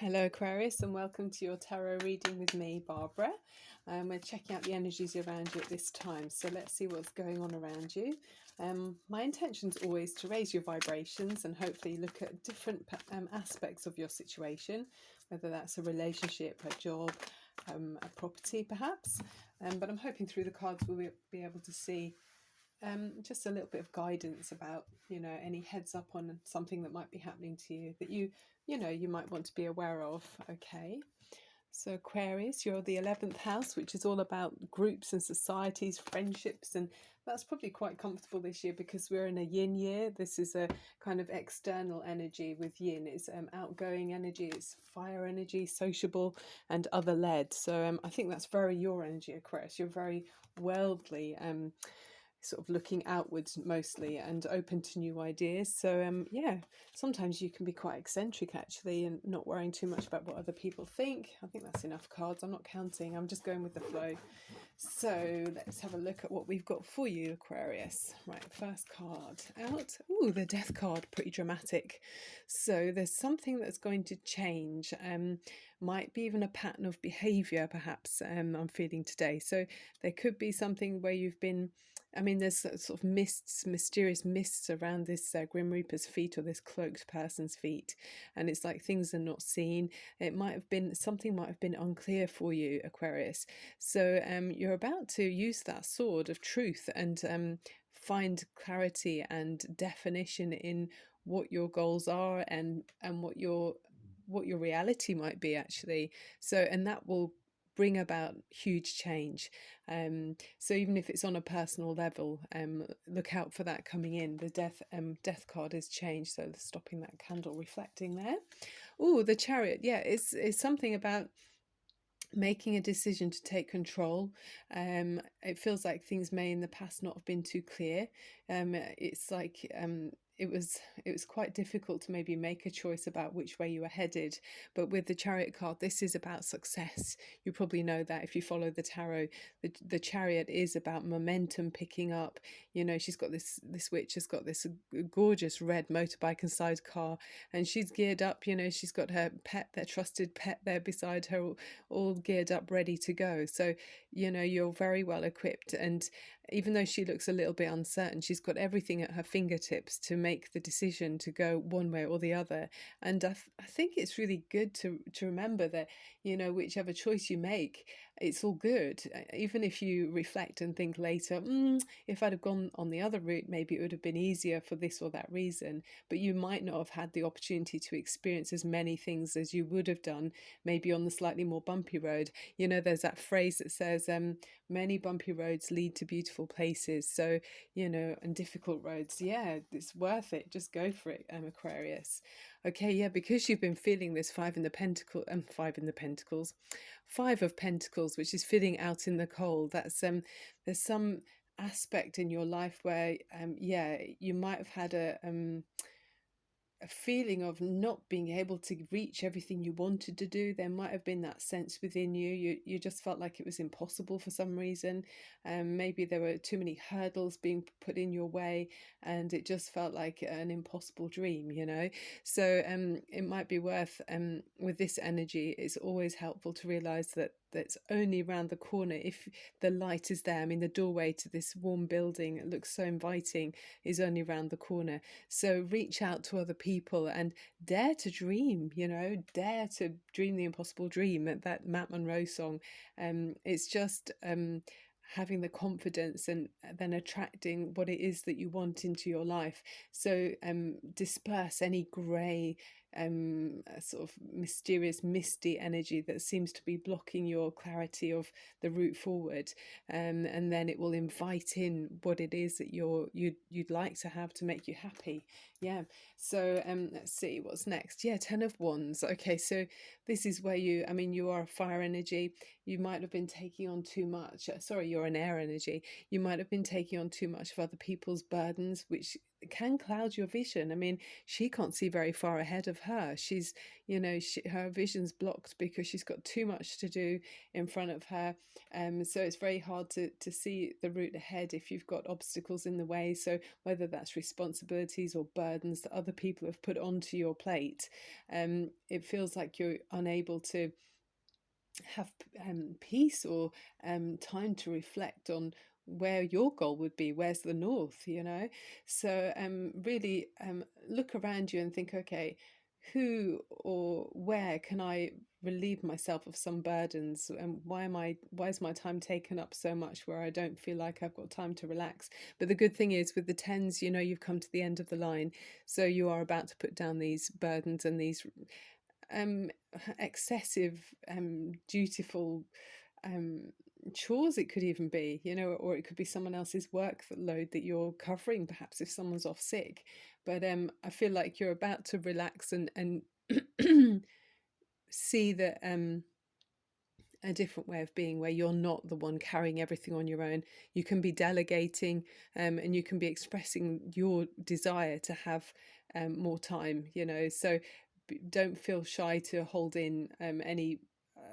Hello Aquarius, and welcome to your tarot reading with me, Barbara. We're checking out the energies around you at this time, so let's see what's going on around you. My intention is always to raise your vibrations and hopefully look at different aspects of your situation, whether that's a relationship, a job, a property perhaps. But I'm hoping through the cards we'll be able to see just a little bit of guidance about, any heads up on something that might be happening to you that you might want to be aware of. Okay, so Aquarius, you're the 11th house, which is all about groups and societies, friendships, and that's probably quite comfortable this year because we're in a yin year. This is a kind of external energy with yin. It's outgoing energy, it's fire energy, sociable and other led. So I think that's very your energy, Aquarius. You're very worldly, sort of looking outwards mostly and open to new ideas. So yeah, sometimes you can be quite eccentric actually and not worrying too much about what other people think. I think that's enough cards. I'm not counting, I'm just going with the flow. So let's have a look at what we've got for you, Aquarius. Right, first card out. Ooh, the death card, pretty dramatic. So there's something that's going to change. Might be even a pattern of behavior perhaps. I'm feeling today. So there could be something where you've been, there's sort of mists, mysterious mists around this Grim Reaper's feet, or this cloaked person's feet, and it's like things are not seen. It might have been, something might have been unclear for you, Aquarius. So you're about to use that sword of truth and find clarity and definition in what your goals are and what your reality might be actually. So, and that will bring about huge change. So even if it's on a personal level, look out for that coming in. The death card is changed, so stopping that candle reflecting there. Oh, the Chariot. Yeah, it's something about making a decision to take control. It feels like things may in the past not have been too clear. It's like it was quite difficult to maybe make a choice about which way you were headed. But with the Chariot card, this is about success. You probably know that if you follow the tarot. The Chariot is about momentum picking up. She's got this witch has got this gorgeous red motorbike and sidecar, and she's geared up. She's got her pet, their trusted pet, there beside her, all geared up, ready to go. So you're very well equipped, and even though she looks a little bit uncertain, she's got everything at her fingertips to make the decision to go one way or the other. And I think it's really good to remember that whichever choice you make, it's all good. Even if you reflect and think later, if I'd have gone on the other route, maybe it would have been easier for this or that reason. But you might not have had the opportunity to experience as many things as you would have done maybe on the slightly more bumpy road. There's that phrase that says many bumpy roads lead to beautiful places. So and difficult roads, yeah, it's worth it. Just go for it, Aquarius. Okay, yeah, because you've been feeling this five of pentacles, which is feeling out in the cold. That's there's some aspect in your life where you might have had a feeling of not being able to reach everything you wanted to do. There might have been that sense within you just felt like it was impossible for some reason. Maybe there were too many hurdles being put in your way, and it just felt like an impossible dream. So it might be worth, with this energy, it's always helpful to realize that that's only around the corner if the light is there. The doorway to this warm building, it looks so inviting, is only around the corner. So reach out to other people and dare to dream, dare to dream the impossible dream. That Matt Monroe song. It's just having the confidence and then attracting what it is that you want into your life. So disperse any grey, sort of mysterious, misty energy that seems to be blocking your clarity of the route forward, and then it will invite in what it is that you'd like to have to make you happy. Yeah. So let's see what's next. Yeah, 10 of Wands. Okay, so this is where you are a fire energy. You might have been taking on too much. Sorry, you're an air energy. You might have been taking on too much of other people's burdens, which can cloud your vision. I mean, she can't see very far ahead of her. She's, her vision's blocked because she's got too much to do in front of her. So it's very hard to see the route ahead if you've got obstacles in the way. So whether that's responsibilities or burdens that other people have put onto your plate, it feels like you're unable to have peace or time to reflect on where your goal would be, where's the north, so really look around you and think, okay, who or where can I relieve myself of some burdens, and why is my time taken up so much where I don't feel like I've got time to relax? But the good thing is, with the tens, you've come to the end of the line, so you are about to put down these burdens and these um excessive dutiful um chores. It could even be, or it could be someone else's work load that you're covering, perhaps if someone's off sick. But I feel like you're about to relax and see that a different way of being, where you're not the one carrying everything on your own. You can be delegating, and you can be expressing your desire to have more time, so don't feel shy to hold in any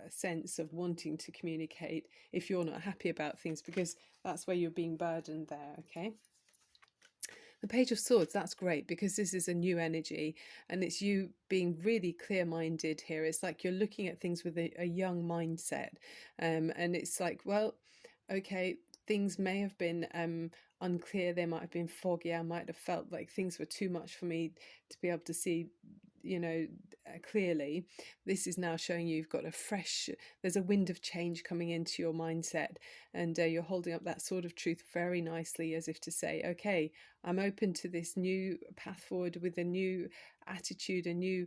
sense of wanting to communicate if you're not happy about things, because that's where you're being burdened there. Okay. The Page of Swords, that's great, because this is a new energy and it's you being really clear-minded here. It's like you're looking at things with a young mindset, and it's like, well, okay, things may have been unclear, they might have been foggy, I might have felt like things were too much for me to be able to see, clearly. This is now showing you've got there's a wind of change coming into your mindset, and you're holding up that sword of truth very nicely, as if to say, okay, I'm open to this new path forward with a new attitude, a new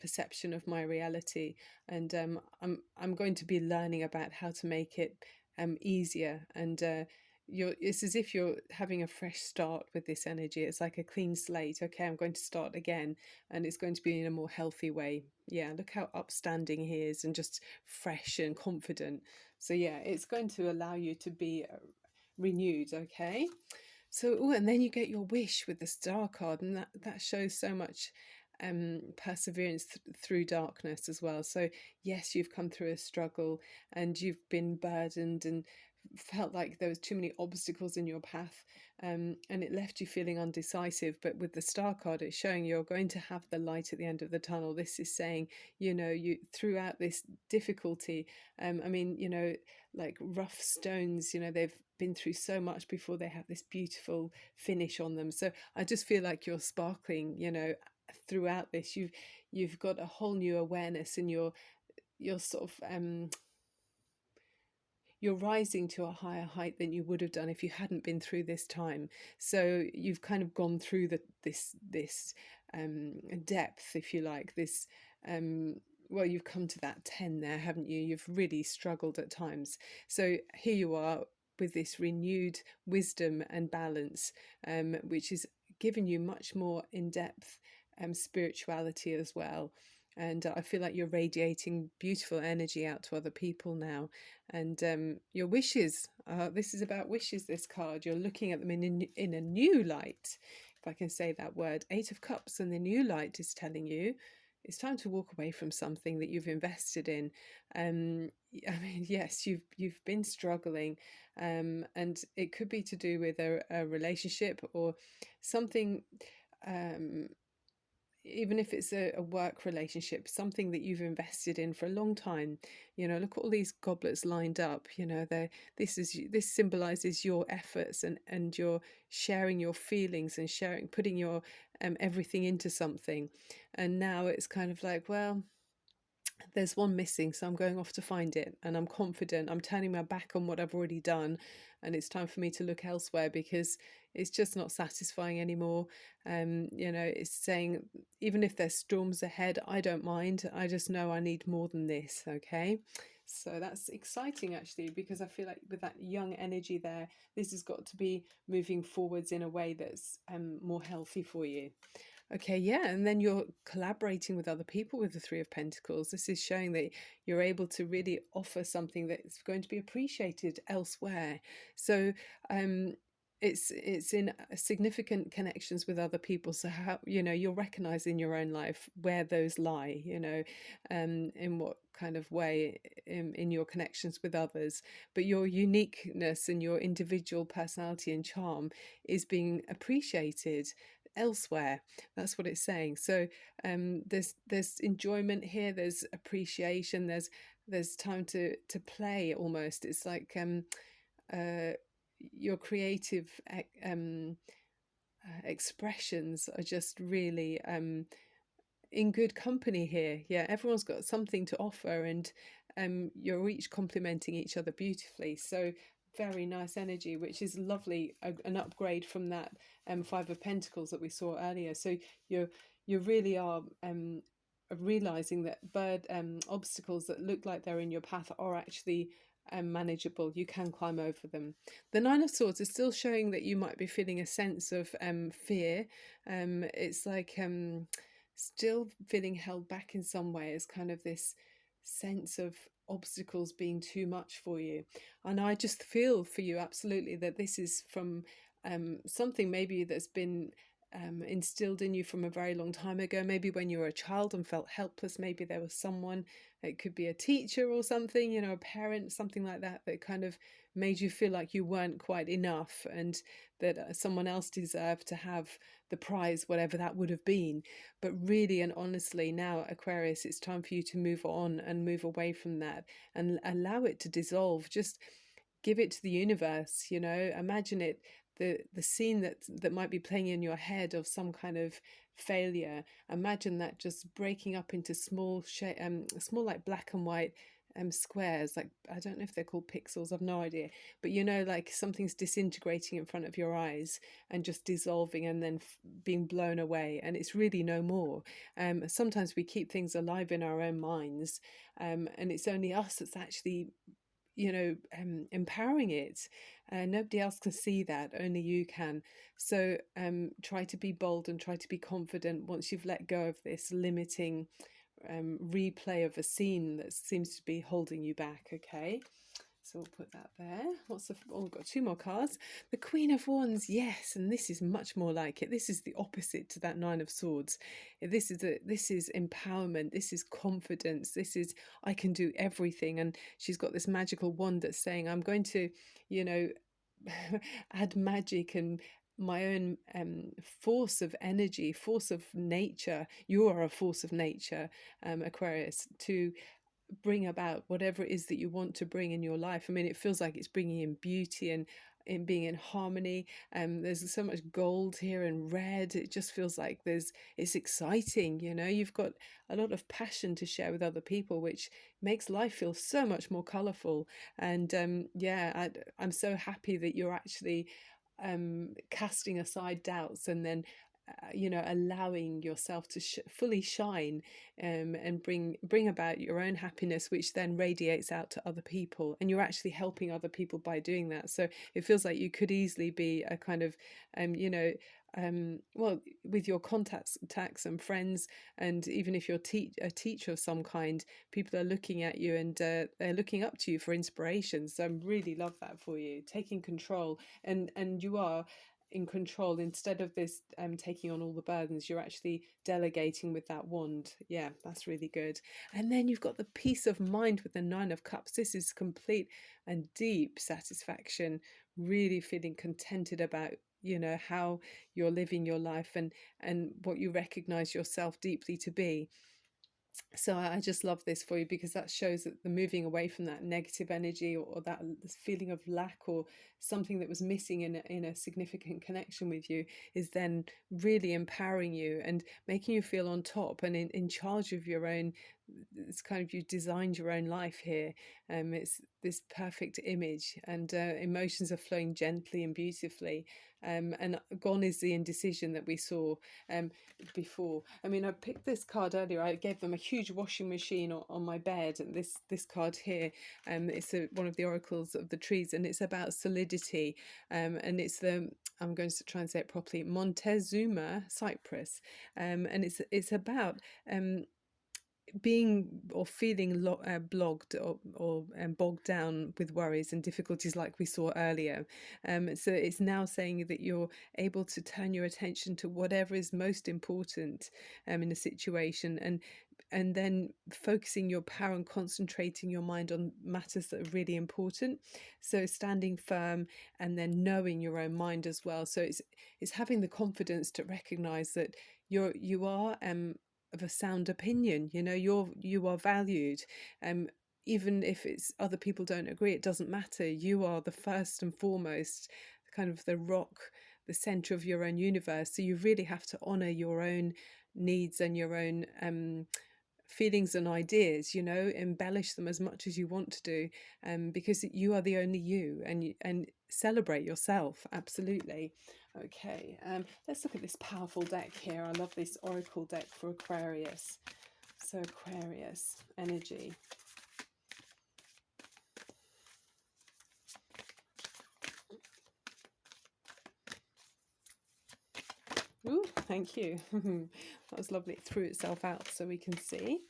perception of my reality, and I'm going to be learning about how to make it easier. And it's as if you're having a fresh start with this energy. It's like a clean slate. Okay, I'm going to start again, and it's going to be in a more healthy way. Yeah, look how upstanding he is and just fresh and confident. So yeah, it's going to allow you to be renewed. Okay. So, and then you get your wish with the Star card, and that shows so much perseverance through darkness as well. So yes, you've come through a struggle and you've been burdened and felt like there was too many obstacles in your path, and it left you feeling undecisive. But with the Star card, it's showing you're going to have the light at the end of the tunnel. This is saying, you throughout this difficulty, I mean, like rough stones, they've been through so much before they have this beautiful finish on them. So I just feel like you're sparkling, throughout this. You've got a whole new awareness, and you're sort of you're rising to a higher height than you would have done if you hadn't been through this time. So you've kind of gone through this depth, if you like, this well, you've come to that 10 there, haven't you? You've really struggled at times. So here you are with this renewed wisdom and balance, which is giving you much more in-depth spirituality as well. And I feel like you're radiating beautiful energy out to other people now. And your wishes, this is about wishes, this card. You're looking at them in a new light, if I can say that word. 8 of Cups, and the new light is telling you it's time to walk away from something that you've invested in. I mean, yes, you've been struggling, and it could be to do with a relationship or something. Even if it's a work relationship, something that you've invested in for a long time. Look at all these goblets lined up. This symbolizes your efforts, and you're sharing your feelings and putting your everything into something. And now it's kind of like, well, there's one missing, so I'm going off to find it, and I'm confident. I'm turning my back on what I've already done, and it's time for me to look elsewhere, because it's just not satisfying anymore. It's saying, even if there's storms ahead, I don't mind. I just know I need more than this. Okay. So that's exciting, actually, because I feel like with that young energy there, this has got to be moving forwards in a way that's more healthy for you. Okay, yeah, and then you're collaborating with other people with the Three of Pentacles. This is showing that you're able to really offer something that's going to be appreciated elsewhere. So it's in significant connections with other people. So how, you'll recognize in your own life where those lie, in what kind of way in your connections with others. But your uniqueness and your individual personality and charm is being appreciated elsewhere. That's what it's saying. So there's enjoyment here, there's appreciation, there's time to play almost. It's like uh your creative expressions are just really in good company here. Yeah, everyone's got something to offer, and you're each complementing each other beautifully. So very nice energy, which is lovely, an upgrade from that Five of Pentacles that we saw earlier. So you're you really are realizing that bird obstacles that look like they're in your path are actually manageable. You can climb over them. The Nine of Swords is still showing that you might be feeling a sense of fear. It's like still feeling held back in some way, as kind of this sense of obstacles being too much for you. And I just feel for you absolutely that this is from something maybe that's been instilled in you from a very long time ago. Maybe when you were a child and felt helpless, maybe there was someone, it could be a teacher or something, a parent, something like that, that kind of made you feel like you weren't quite enough, and that someone else deserved to have the prize, whatever that would have been. But really and honestly, now, Aquarius, it's time for you to move on and move away from that and allow it to dissolve. Just give it to the universe. Imagine it, the scene that might be playing in your head of some kind of failure. Imagine that just breaking up into small like black and white squares. Like, I don't know if they're called pixels, I've no idea, but like something's disintegrating in front of your eyes and just dissolving, and then being blown away, and it's really no more. Sometimes we keep things alive in our own minds, and it's only us that's actually empowering it. Nobody else can see that, only you can. So try to be bold and try to be confident once you've let go of this limiting replay of a scene that seems to be holding you back. Okay, so we'll put that there. We've got two more cards. The Queen of Wands, yes, and this is much more like it. This is the opposite to that Nine of Swords. This is empowerment. This is confidence. This is, I can do everything. And she's got this magical wand that's saying, I'm going to, add magic and my own force of energy, force of nature. You are a force of nature, Aquarius, to bring about whatever it is that you want to bring in your life. I mean, it feels like it's bringing in beauty and in being in harmony. There's so much gold here and red. It just feels like it's exciting. You've got a lot of passion to share with other people, which makes life feel so much more colorful. And I'm so happy that you're actually casting aside doubts, and then allowing yourself to fully shine, and bring about your own happiness, which then radiates out to other people, and you're actually helping other people by doing that. So it feels like you could easily be a kind of well, with your contacts and friends, and even if you're a teacher of some kind, people are looking at you, and they're looking up to you for inspiration. So I really love that for you, taking control, and you are in control. Instead of this taking on all the burdens, you're actually delegating with that wand. Yeah, that's really good. And then you've got the peace of mind with the Nine of Cups. This is complete and deep satisfaction, really feeling contented about how you're living your life, and what you recognize yourself deeply to be. So I just love this for you, because that shows that the moving away from that negative energy, or that feeling of lack, or something that was missing in a significant connection with you, is then really empowering you and making you feel on top and in charge of your own. It's kind of, you designed your own life here. It's this perfect image, and emotions are flowing gently and beautifully. And gone is the indecision that we saw before. I mean, I picked this card earlier. I gave them a huge washing machine on my bed, and this card here, it's one of the oracles of the trees, and it's about solidity, and it's the, I'm going to try and say it properly, Montezuma cypress, and it's about being or feeling blogged or bogged down with worries and difficulties like we saw earlier. So it's now saying that you're able to turn your attention to whatever is most important in a situation, and then focusing your power and concentrating your mind on matters that are really important. So standing firm and then knowing your own mind as well. So it's having the confidence to recognize that you are of a sound opinion. You are valued. Even if it's other people don't agree, it doesn't matter. You are the first and foremost, kind of the rock, the center of your own universe. So you really have to honor your own needs and your own feelings and ideas, embellish them as much as you want to do, because you are the only you, and celebrate yourself. Absolutely. Okay, let's look at this powerful deck here. I love this oracle deck for Aquarius. So Aquarius energy. Ooh, thank you. That was lovely. It threw itself out so we can see.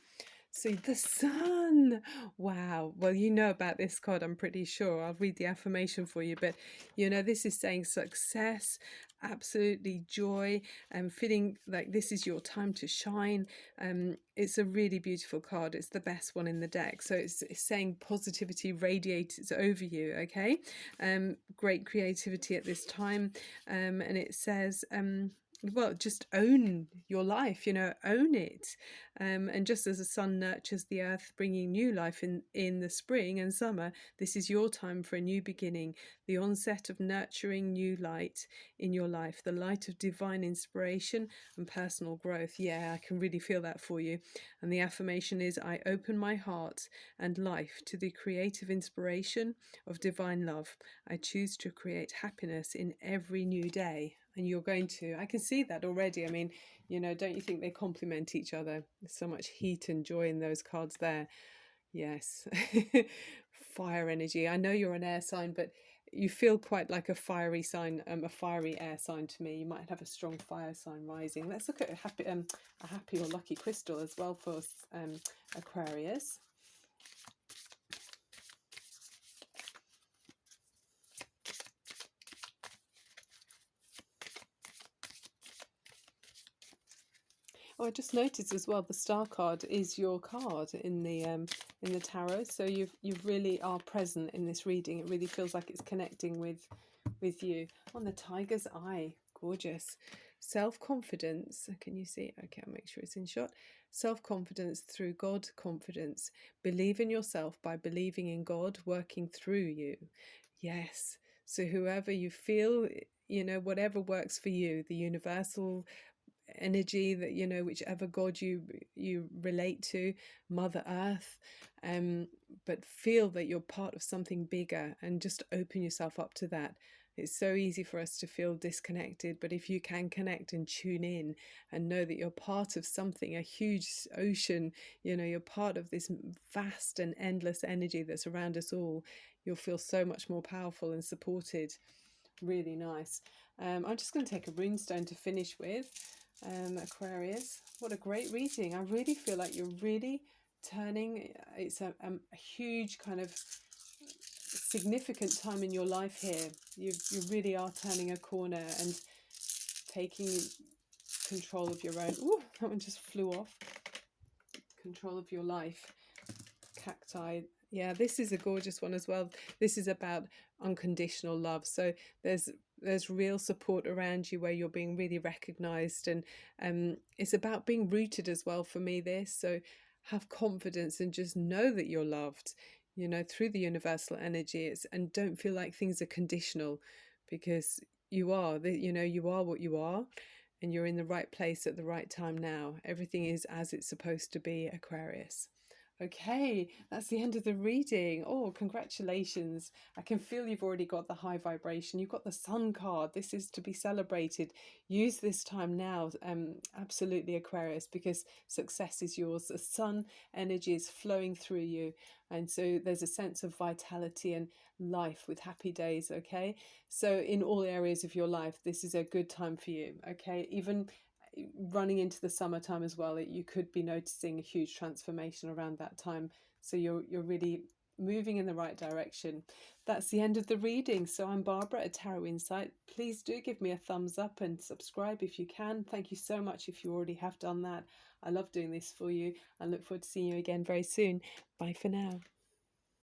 So the sun. Wow. Well, you know about this card, I'm pretty sure. I'll read the affirmation for you, but this is saying success, absolutely joy, and feeling like this is your time to shine. It's a really beautiful card. It's the best one in the deck. So it's saying positivity radiates over you. Okay. Great creativity at this time. And it says, well, just own your life, own it. And just as the sun nurtures the earth, bringing new life in the spring and summer, this is your time for a new beginning, the onset of nurturing new light in your life, the light of divine inspiration and personal growth. Yeah, I can really feel that for you. And the affirmation is, I open my heart and life to the creative inspiration of divine love. I choose to create happiness in every new day. And you're going to, I can see that already. I mean, don't you think they complement each other? There's so much heat and joy in those cards there. Yes. Fire energy. I know you're an air sign, but you feel quite like a fiery sign, a fiery air sign to me. You might have a strong fire sign rising. Let's look at a happy or lucky crystal as well for Aquarius. Oh, I just noticed as well the star card is your card in the tarot. So you really are present in this reading. It really feels like it's connecting with you. On the tiger's eye, gorgeous. Self-confidence. Can you see? Okay, I'll make sure it's in shot. Self-confidence through God confidence. Believe in yourself by believing in God working through you. Yes. So whoever you feel, whatever works for you, the universal energy that whichever god you relate to, Mother Earth, but feel that you're part of something bigger and just open yourself up to that. It's so easy for us to feel disconnected, but if you can connect and tune in and know that you're part of something, a huge ocean, you're part of this vast and endless energy that's around us all, you'll feel so much more powerful and supported. Really nice. I'm just going to take a runestone to finish with. Aquarius, what a great reading. I really feel like you're really turning, it's a huge kind of significant time in your life here. You really are turning a corner and taking control of your own, ooh, that one just flew off, control of your life. Cacti. Yeah, this is a gorgeous one as well. This is about unconditional love. So there's real support around you where you're being really recognized, and it's about being rooted as well for me, this. So have confidence and just know that you're loved, through the universal energy. And don't feel like things are conditional, because you are, you are what you are, and you're in the right place at the right time now. Everything is as it's supposed to be, Aquarius. Okay, that's the end of the reading. Oh, congratulations. I can feel you've already got the high vibration. You've got the sun card. This is to be celebrated. Use this time now, absolutely, Aquarius, because success is yours. The sun energy is flowing through you. And so there's a sense of vitality and life with happy days, okay? So in all areas of your life, this is a good time for you, okay? Even running into the summertime as well, you could be noticing a huge transformation around that time. So you're really moving in the right direction. That's the end of the reading. So I'm Barbara at Tarot Insight. Please do give me a thumbs up and subscribe if you can. Thank you so much if you already have done that. I love doing this for you. I look forward to seeing you again very soon. Bye for now.